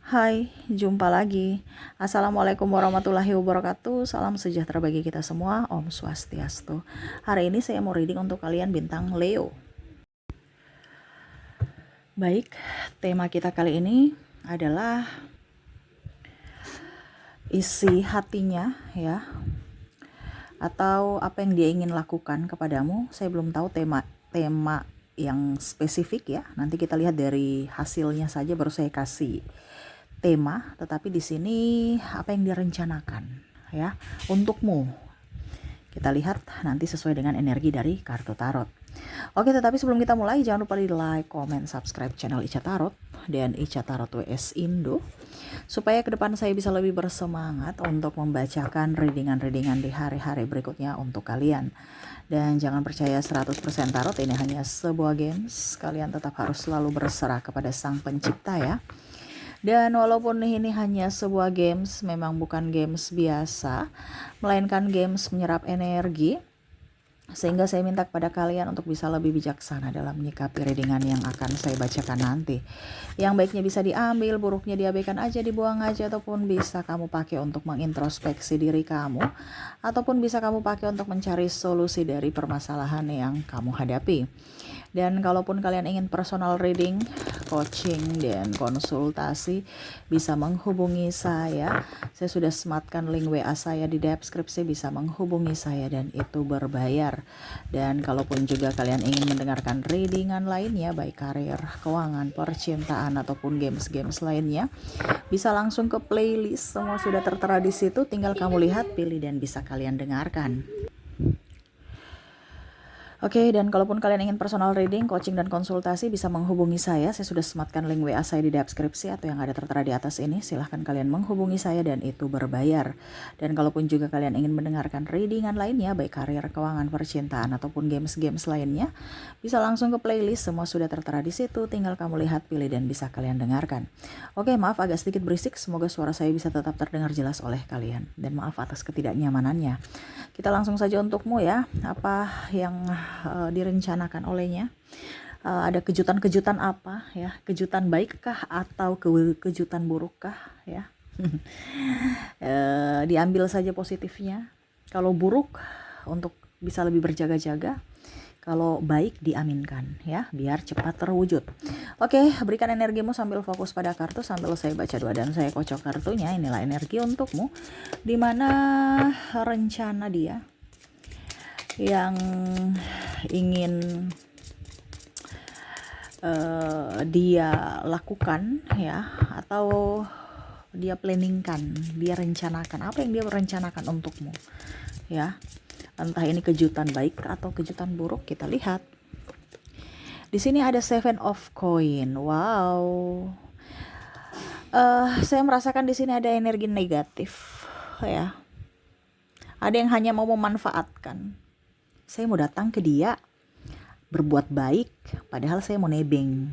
Hai, jumpa lagi. Assalamualaikum warahmatullahi wabarakatuh. Salam sejahtera bagi kita semua. Om Swastiastu. Hari ini saya mau reading untuk kalian bintang Leo. Baik, tema kita kali ini adalah isi hatinya ya, atau apa yang dia ingin lakukan kepadamu. Saya belum tahu tema yang spesifik ya. Nanti kita lihat dari hasilnya saja baru saya kasih tema, tetapi di sini apa yang direncanakan ya untukmu. Kita lihat nanti sesuai dengan energi dari kartu tarot. Oke, tetapi sebelum kita mulai jangan lupa di like, comment, subscribe channel Ica Tarot dan Ica Tarot WS Indo supaya ke depan saya bisa lebih bersemangat untuk membacakan readingan-readingan di hari-hari berikutnya untuk kalian. Dan jangan percaya 100% tarot ini hanya sebuah games. Kalian tetap harus selalu berserah kepada Sang Pencipta ya. Dan walaupun ini hanya sebuah games, memang bukan games biasa, melainkan games menyerap energi, sehingga saya minta kepada kalian untuk bisa lebih bijaksana dalam menyikapi readingan yang akan saya bacakan nanti. Yang baiknya bisa diambil, buruknya diabaikan aja, dibuang aja, ataupun bisa kamu pakai untuk mengintrospeksi diri kamu, ataupun bisa kamu pakai untuk mencari solusi dari permasalahan yang kamu hadapi. Dan kalaupun kalian ingin personal reading, coaching, dan konsultasi, bisa menghubungi saya. Saya sudah sematkan link WA saya di deskripsi, bisa menghubungi saya dan itu berbayar. Dan kalaupun juga kalian ingin mendengarkan readingan lainnya, baik karir, keuangan, percintaan, ataupun games-games lainnya, bisa langsung ke playlist. Semua sudah tertera di situ, tinggal kamu lihat, pilih, dan bisa kalian dengarkan. Oke, dan kalaupun kalian ingin personal reading, coaching, dan konsultasi, bisa menghubungi saya. Saya sudah sematkan link WA saya di deskripsi atau yang ada tertera di atas ini. Silahkan kalian menghubungi saya dan itu berbayar. Dan kalaupun juga kalian ingin mendengarkan readingan lainnya, baik karir, keuangan, percintaan, ataupun games-games lainnya, bisa langsung ke playlist. Semua sudah tertera di situ. Tinggal kamu lihat, pilih, dan bisa kalian dengarkan. Oke, maaf agak sedikit berisik. Semoga suara saya bisa tetap terdengar jelas oleh kalian. Dan maaf atas ketidaknyamanannya. Kita langsung saja untukmu ya. Apa yang direncanakan olehnya, ada kejutan-kejutan apa ya, kejutan baikkah atau kejutan burukkah ya. Diambil saja positifnya. Kalau buruk untuk bisa lebih berjaga-jaga, kalau baik diaminkan ya, biar cepat terwujud. Oke, berikan energimu sambil fokus pada kartu sambil saya baca doa dan saya kocok kartunya. Inilah energi untukmu, dimana rencana dia yang ingin dia lakukan ya, atau dia planningkan, dia rencanakan. Apa yang dia rencanakan untukmu ya, entah ini kejutan baik atau kejutan buruk. Kita lihat di sini ada Seven of Coin. Wow, saya merasakan di sini ada energi negatif ya, ada yang hanya mau memanfaatkan. Saya mau datang ke dia berbuat baik, padahal saya mau nebeng.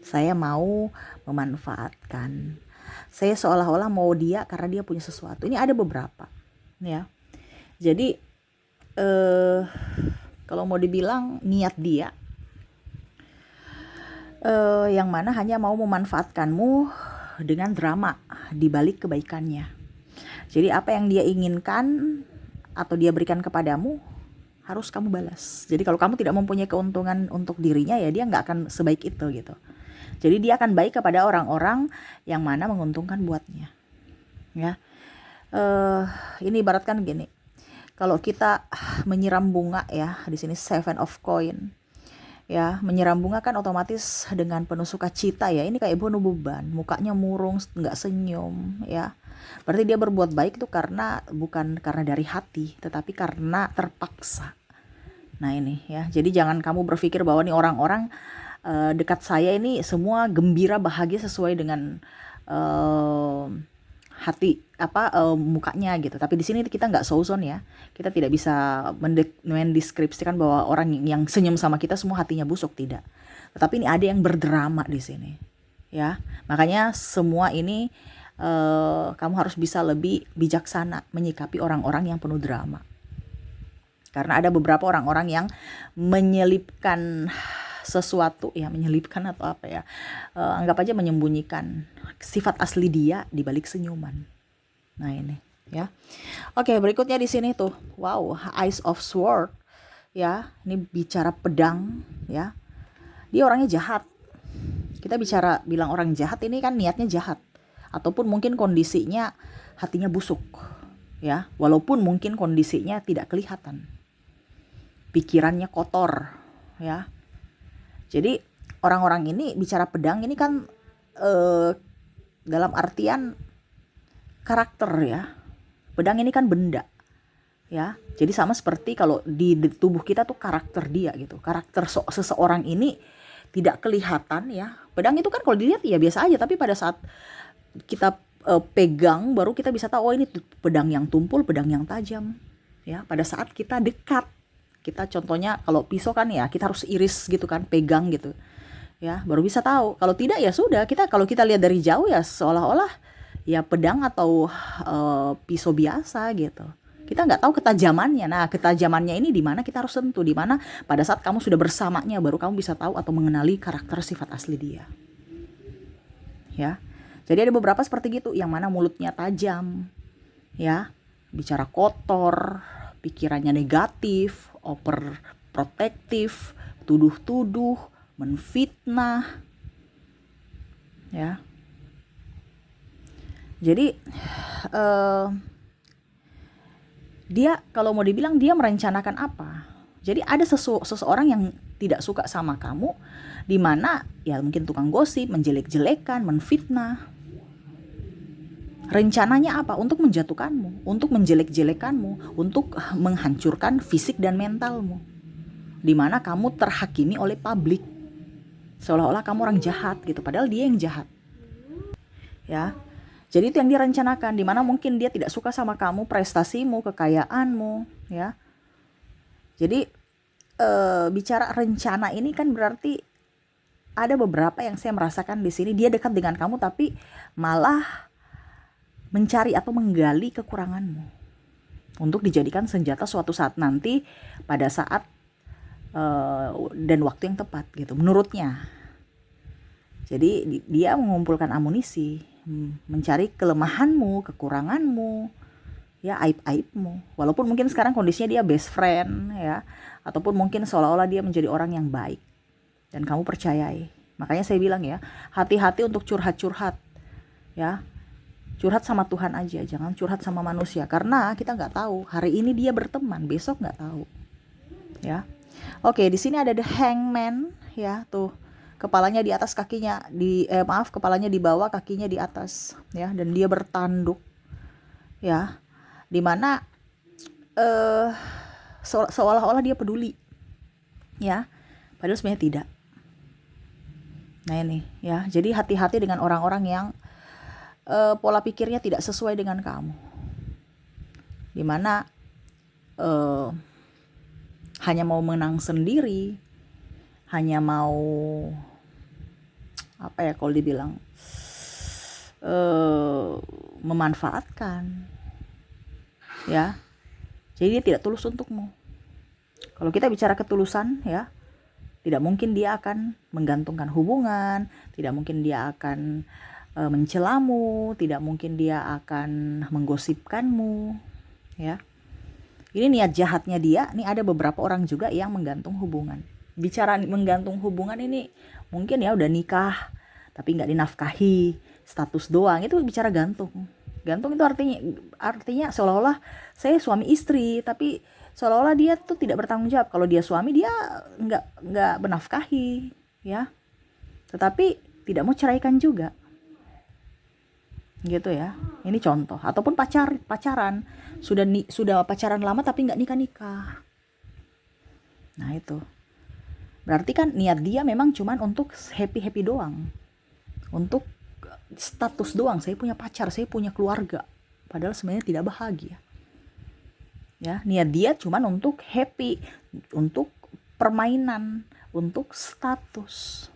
Saya mau memanfaatkan. Saya seolah-olah mau dia karena dia punya sesuatu. Ini ada beberapa, ya. Jadi kalau mau dibilang niat dia, yang mana hanya mau memanfaatkanmu dengan drama di balik kebaikannya. Jadi apa yang dia inginkan atau dia berikan kepadamu, harus kamu balas. Jadi kalau kamu tidak mempunyai keuntungan untuk dirinya, ya dia nggak akan sebaik itu gitu. Jadi dia akan baik kepada orang-orang yang mana menguntungkan buatnya. Ya, ini ibaratkan gini. Kalau kita menyiram bunga ya, di sini Seven of Coin. Ya, menyiram bunga kan otomatis dengan penuh sukacita ya. Ini kayak bunuh beban, mukanya murung, nggak senyum ya. Berarti dia berbuat baik itu karena bukan karena dari hati, tetapi karena terpaksa. Nah ini ya, jadi jangan kamu berpikir bahwa nih orang-orang dekat saya ini semua gembira bahagia sesuai dengan hati mukanya gitu. Tapi di sini kita nggak suzon ya, kita tidak bisa mendeskripsikan bahwa orang yang senyum sama kita semua hatinya busuk, tidak. Tetapi ini ada yang berdrama di sini ya. Makanya semua ini kamu harus bisa lebih bijaksana menyikapi orang-orang yang penuh drama. Karena ada beberapa orang-orang yang menyelipkan sesuatu ya, menyelipkan atau apa ya, anggap aja menyembunyikan sifat asli dia di balik senyuman. Nah ini ya. Oke, berikutnya di sini tuh, wow, Ace of Sword ya, ini bicara pedang ya. Dia orangnya jahat. Kita bilang orang jahat ini kan niatnya jahat, ataupun mungkin kondisinya hatinya busuk ya, walaupun mungkin kondisinya tidak kelihatan, pikirannya kotor ya. Jadi orang-orang ini bicara pedang ini kan dalam artian karakter ya. Pedang ini kan benda ya. Jadi sama seperti kalau di tubuh kita tuh karakter dia gitu. Karakter seseorang ini tidak kelihatan ya. Pedang itu kan kalau dilihat ya biasa aja, tapi pada saat kita pegang baru kita bisa tahu, oh ini pedang yang tumpul, pedang yang tajam ya. Pada saat kita dekat, kita contohnya kalau pisau kan ya kita harus iris gitu kan, pegang gitu ya, baru bisa tahu. Kalau tidak ya sudah, kalau kita lihat dari jauh ya seolah-olah ya pedang atau pisau biasa gitu. Kita nggak tahu ketajamannya. Nah, ketajamannya ini di mana kita harus sentuh, di mana pada saat kamu sudah bersamanya baru kamu bisa tahu atau mengenali karakter sifat asli dia. Ya. Jadi ada beberapa seperti gitu, yang mana mulutnya tajam, ya, bicara kotor, pikirannya negatif, overprotektif, tuduh-tuduh, menfitnah, ya. Jadi dia kalau mau dibilang dia merencanakan apa? Jadi ada seseorang yang tidak suka sama kamu, di mana ya mungkin tukang gosip, menjelek-jelekan, menfitnah. Rencananya apa? Untuk menjatuhkanmu, untuk menjelek-jelekanmu, untuk menghancurkan fisik dan mentalmu. Di mana kamu terhakimi oleh publik. Seolah-olah kamu orang jahat gitu, padahal dia yang jahat. Ya. Jadi itu yang dia rencanakan, di mana mungkin dia tidak suka sama kamu, prestasimu, kekayaanmu, ya. Jadi bicara rencana ini kan berarti ada beberapa yang saya merasakan di sini, dia dekat dengan kamu tapi malah mencari atau menggali kekuranganmu untuk dijadikan senjata suatu saat nanti pada saat dan waktu yang tepat gitu menurutnya. Jadi dia mengumpulkan amunisi, mencari kelemahanmu, kekuranganmu, ya, aib-aibmu. Walaupun mungkin sekarang kondisinya dia best friend ya, ataupun mungkin seolah-olah dia menjadi orang yang baik dan kamu percayai. Makanya saya bilang ya, hati-hati untuk curhat-curhat ya. Curhat sama Tuhan aja, jangan curhat sama manusia, karena kita nggak tahu hari ini dia berteman, besok nggak tahu ya. Oke, di sini ada the hangman ya, tuh kepalanya di atas, kakinya kepalanya di bawah, kakinya di atas ya, dan dia bertanduk ya, dimana seolah-olah dia peduli ya, padahal sebenarnya tidak. Nah ini ya, jadi hati-hati dengan orang-orang yang pola pikirnya tidak sesuai dengan kamu, dimana hanya mau menang sendiri, hanya mau apa ya kalau dibilang memanfaatkan ya. Jadi dia tidak tulus untukmu. Kalau kita bicara ketulusan ya, tidak mungkin dia akan menggantungkan hubungan, tidak mungkin dia akan mencelamu, tidak mungkin dia akan menggosipkanmu ya. Ini niat jahatnya dia. Ini ada beberapa orang juga yang menggantung hubungan. Bicara menggantung hubungan ini mungkin ya udah nikah tapi nggak dinafkahi, status doang, itu bicara gantung. Gantung itu artinya seolah-olah saya suami istri, tapi seolah-olah dia tuh tidak bertanggung jawab. Kalau dia suami, dia nggak menafkahi ya, tetapi tidak mau ceraikan juga gitu ya. Ini contoh. Ataupun pacaran sudah pacaran lama tapi nggak nikah. Nah itu berarti kan niat dia memang cuman untuk happy doang, untuk status doang. Saya punya pacar, saya punya keluarga, padahal sebenarnya tidak bahagia ya. Niat dia cuman untuk happy, untuk permainan, untuk status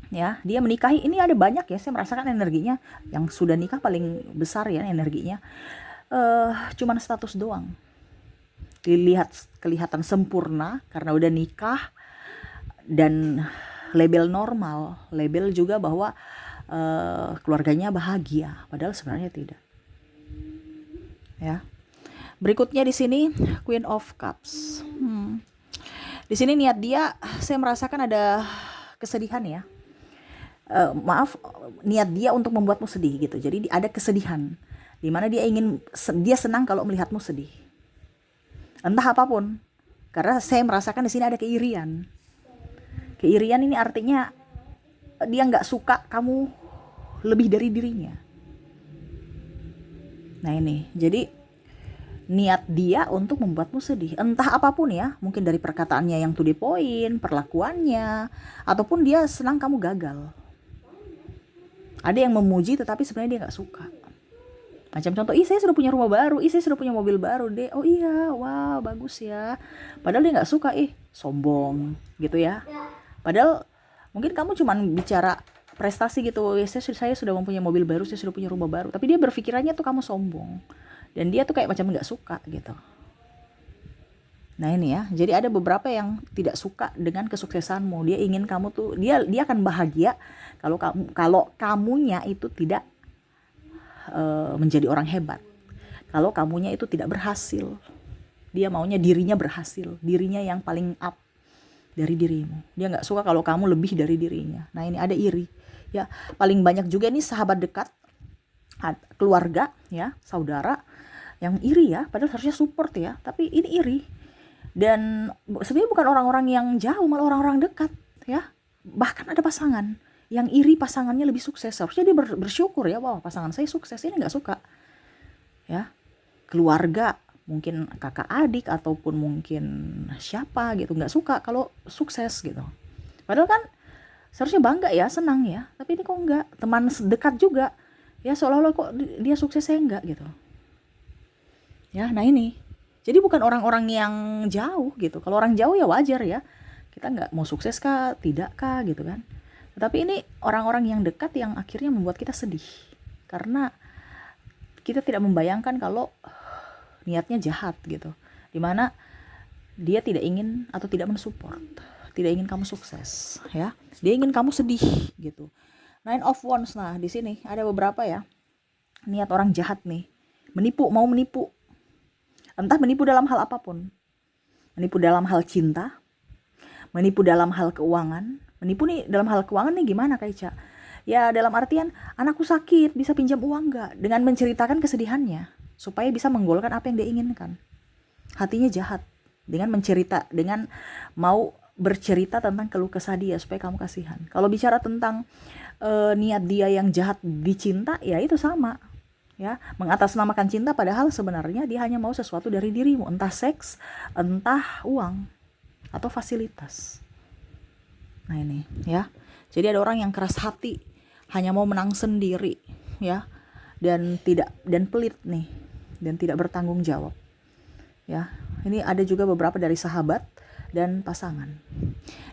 ya. Dia menikahi, ini ada banyak ya, saya merasakan energinya yang sudah nikah paling besar ya energinya, cuman status doang, kelihatan sempurna karena udah nikah, dan label normal, label juga bahwa keluarganya bahagia, padahal sebenarnya tidak. Ya. Berikutnya di sini Queen of Cups. Di sini niat dia, saya merasakan ada kesedihan ya. Niat dia untuk membuatmu sedih gitu. Jadi ada kesedihan, dimana dia senang kalau melihatmu sedih. Entah apapun. Karena saya merasakan di sini ada keirian. Keirian ini artinya dia nggak suka kamu lebih dari dirinya. Nah ini, jadi niat dia untuk membuatmu sedih. Entah apapun ya, mungkin dari perkataannya yang to the point, perlakuannya, ataupun dia senang kamu gagal. Ada yang memuji tetapi sebenarnya dia gak suka. Macam contoh, saya sudah punya rumah baru, saya sudah punya mobil baru deh. Oh iya, wow bagus ya. Padahal dia gak suka, sombong gitu ya. Padahal mungkin kamu cuman bicara prestasi gitu, saya sudah mempunyai mobil baru, saya sudah punya rumah baru. Tapi dia berpikirannya tuh kamu sombong. Dan dia tuh kayak macam gak suka gitu. Nah ini ya, jadi ada beberapa yang tidak suka dengan kesuksesanmu. Dia ingin kamu tuh, dia akan bahagia kalau kamunya itu tidak menjadi orang hebat. Kalau kamunya itu tidak berhasil, dia maunya dirinya berhasil, dirinya yang paling up dari dirimu. Dia nggak suka kalau kamu lebih dari dirinya. Nah ini ada iri. Ya paling banyak juga nih sahabat dekat, keluarga, ya saudara yang iri ya. Padahal harusnya support ya, tapi ini iri. Dan sebenarnya bukan orang-orang yang jauh, malah orang-orang dekat ya. Bahkan ada pasangan yang iri pasangannya lebih sukses. Harusnya dia bersyukur ya, wow pasangan saya sukses, ini gak suka ya. Keluarga, mungkin kakak adik ataupun mungkin siapa gitu, gak suka kalau sukses gitu. Padahal kan seharusnya bangga ya, senang ya, tapi ini kok enggak. Teman dekat juga ya, seolah-olah kok dia sukses saya enggak gitu ya. Nah ini, jadi bukan orang-orang yang jauh gitu. Kalau orang jauh ya wajar ya, kita nggak mau sukses kah, tidak kah gitu kan. Tetapi ini orang-orang yang dekat yang akhirnya membuat kita sedih. Karena kita tidak membayangkan kalau niatnya jahat gitu. Dimana dia tidak ingin atau tidak mensupport, tidak ingin kamu sukses ya. Dia ingin kamu sedih gitu. Nine of Wands, nah di sini ada beberapa ya niat orang jahat nih. Menipu, mau menipu. Entah menipu dalam hal apapun. Menipu dalam hal cinta, menipu dalam hal keuangan. Menipu nih dalam hal keuangan nih gimana Kak Ica? Ya dalam artian anakku sakit, bisa pinjam uang gak? Dengan menceritakan kesedihannya, supaya bisa menggolkan apa yang dia inginkan. Hatinya jahat, dengan mau bercerita tentang keluh kesah dia, supaya kamu kasihan. Kalau bicara tentang niat dia yang jahat dicinta, ya itu sama. Ya, mengatasnamakan cinta padahal sebenarnya dia hanya mau sesuatu dari dirimu, entah seks, entah uang atau fasilitas. Nah ini ya, jadi ada orang yang keras hati, hanya mau menang sendiri ya, dan pelit nih, dan tidak bertanggung jawab ya. Ini ada juga beberapa dari sahabat dan pasangan.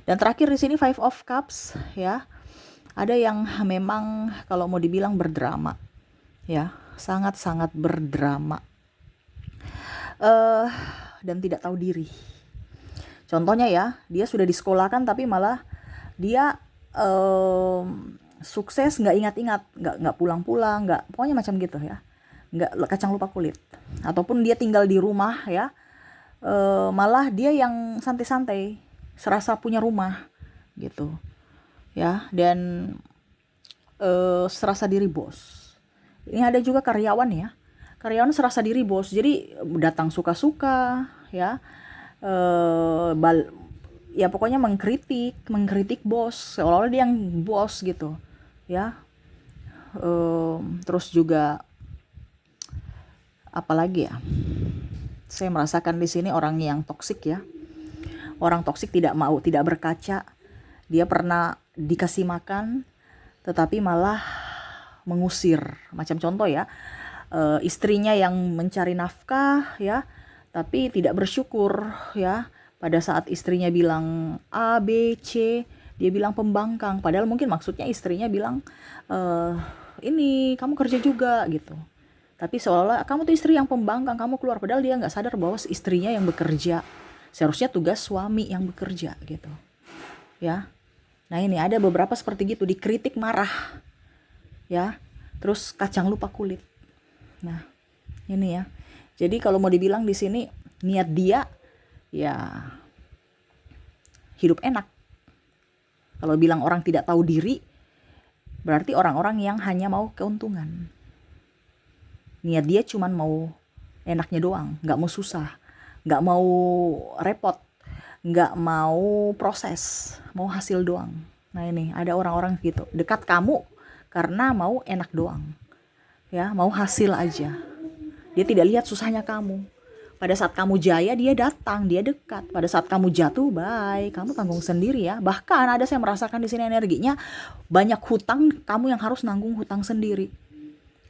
Dan terakhir di sini Five of Cups ya, ada yang memang kalau mau dibilang berdrama ya, sangat-sangat berdrama dan tidak tahu diri. Contohnya ya, dia sudah disekolahkan tapi malah dia sukses nggak ingat-ingat, nggak pulang-pulang, nggak, pokoknya macam gitu ya, nggak kacang lupa kulit. Ataupun dia tinggal di rumah ya, malah dia yang santai-santai, serasa punya rumah gitu ya, dan serasa diri bos. Ini ada juga karyawan ya, karyawan serasa diri bos, jadi datang suka-suka ya, ya pokoknya mengkritik bos, seolah-olah dia yang bos gitu ya. Terus juga apalagi ya, saya merasakan di sini orang yang toksik ya. Orang toksik tidak berkaca. Dia pernah dikasih makan tetapi malah mengusir. Macam contoh ya, istrinya yang mencari nafkah ya, tapi tidak bersyukur ya. Pada saat istrinya bilang A, B, C, dia bilang pembangkang. Padahal mungkin maksudnya istrinya bilang, ini kamu kerja juga gitu. Tapi seolah-olah kamu tuh istri yang pembangkang, kamu keluar. Padahal dia gak sadar bahwa istrinya yang bekerja. Seharusnya tugas suami yang bekerja gitu ya. Nah ini ada beberapa seperti gitu, dikritik marah ya, terus kacang lupa kulit. Nah ini ya, jadi kalau mau dibilang di sini niat dia ya hidup enak. Kalau bilang orang tidak tahu diri, berarti orang-orang yang hanya mau keuntungan. Niat dia cuman mau enaknya doang, nggak mau susah, nggak mau repot, nggak mau proses, mau hasil doang. Nah ini ada orang-orang gitu, dekat kamu karena mau enak doang, ya mau hasil aja. Dia tidak lihat susahnya kamu. Pada saat kamu jaya dia datang, dia dekat. Pada saat kamu jatuh, bye, kamu tanggung sendiri ya. Bahkan ada saya merasakan di sini energinya banyak hutang, kamu yang harus nanggung hutang sendiri.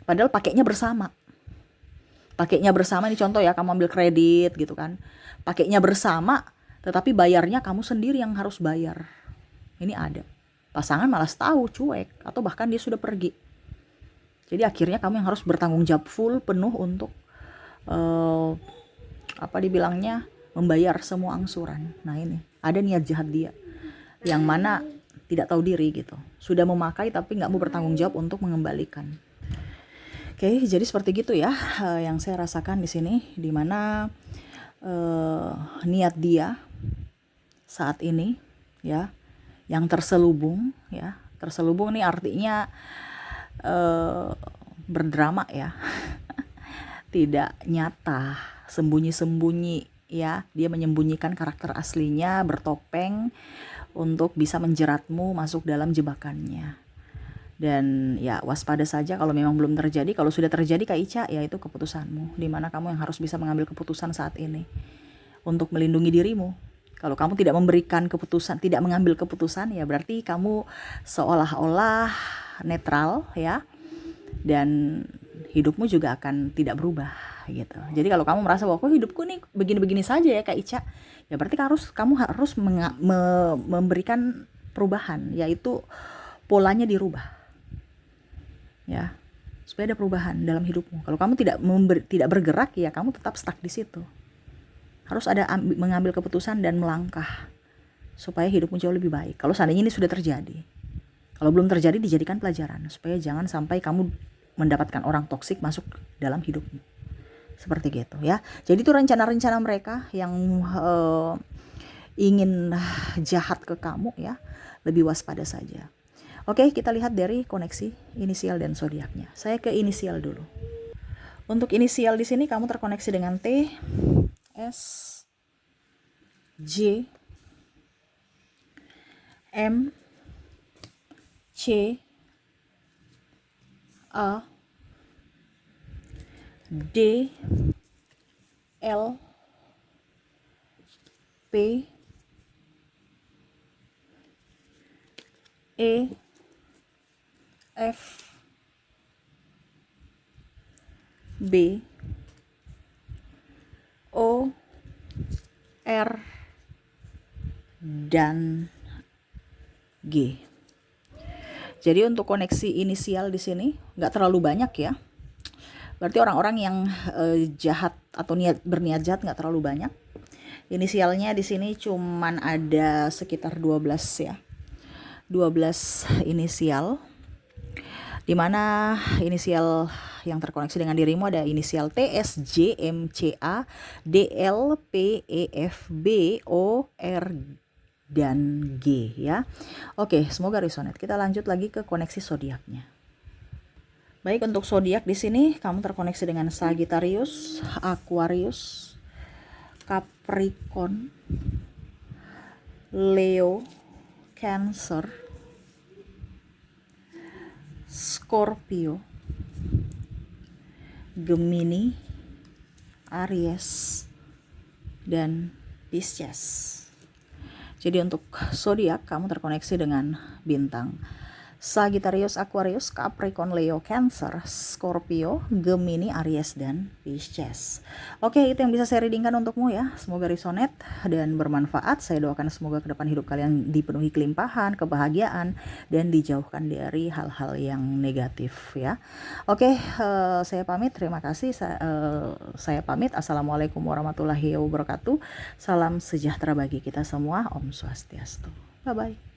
Padahal pakainya bersama. Pakainya bersama ini contoh ya, kamu ambil kredit gitu kan. Pakainya bersama, tetapi bayarnya kamu sendiri yang harus bayar. Ini ada. Pasangan malas tahu, cuek, atau bahkan dia sudah pergi. Jadi akhirnya kamu yang harus bertanggung jawab full, penuh untuk apa dibilangnya, membayar semua angsuran. Nah ini ada niat jahat dia yang mana tidak tahu diri gitu, sudah memakai tapi nggak mau bertanggung jawab untuk mengembalikan. Oke, jadi seperti gitu ya yang saya rasakan di sini, dimana niat dia saat ini ya yang terselubung ya, terselubung nih artinya berdrama ya, tidak nyata, sembunyi-sembunyi ya, dia menyembunyikan karakter aslinya, bertopeng untuk bisa menjeratmu masuk dalam jebakannya. Dan ya waspada saja kalau memang belum terjadi. Kalau sudah terjadi Kak Ica, ya itu keputusanmu, dimana kamu yang harus bisa mengambil keputusan saat ini untuk melindungi dirimu. Kalau kamu tidak memberikan keputusan, tidak mengambil keputusan, ya berarti kamu seolah-olah netral ya, dan hidupmu juga akan tidak berubah gitu. Jadi kalau kamu merasa bahwa hidupku nih begini-begini saja ya Kak Ica, ya berarti kamu harus memberikan perubahan, yaitu polanya dirubah ya, supaya ada perubahan dalam hidupmu. Kalau kamu tidak bergerak, ya kamu tetap stuck di situ. Harus ada mengambil keputusan dan melangkah supaya hidupmu jauh lebih baik. Kalau seandainya ini sudah terjadi, kalau belum terjadi dijadikan pelajaran supaya jangan sampai kamu mendapatkan orang toksik masuk dalam hidupmu. Seperti gitu ya. Jadi itu rencana-rencana mereka yang ingin jahat ke kamu ya, lebih waspada saja. Oke, kita lihat dari koneksi inisial dan zodiaknya. Saya ke inisial dulu. Untuk inisial di sini kamu terkoneksi dengan T, S, J, M, C, A, D, L, P, E, F, B, O, R, dan G. Jadi untuk koneksi inisial di sini nggak terlalu banyak ya. Berarti orang-orang yang jahat atau berniat jahat nggak terlalu banyak. Inisialnya di sini cuman ada sekitar 12 ya. 12 inisial. Dimana inisial yang terkoneksi dengan dirimu ada inisial T, S, J, M, C, A, D, L, P, E, F, B, O, R, dan G ya. Oke, semoga resonate. Kita lanjut lagi ke koneksi zodiaknya. Baik, untuk zodiak di sini kamu terkoneksi dengan Sagittarius, Aquarius, Capricorn, Leo, Cancer, Scorpio, Gemini, Aries, dan Pisces. Jadi untuk zodiak kamu terkoneksi dengan bintang Sagittarius, Aquarius, Capricorn, Leo, Cancer, Scorpio, Gemini, Aries, dan Pisces. Oke, itu yang bisa saya readingkan untukmu ya. Semoga resonate dan bermanfaat. Saya doakan semoga ke depan hidup kalian dipenuhi kelimpahan, kebahagiaan, dan dijauhkan dari hal-hal yang negatif ya. Oke, saya pamit. Terima kasih. Saya pamit. Assalamualaikum warahmatullahi wabarakatuh. Salam sejahtera bagi kita semua. Om Swastiastu. Bye bye.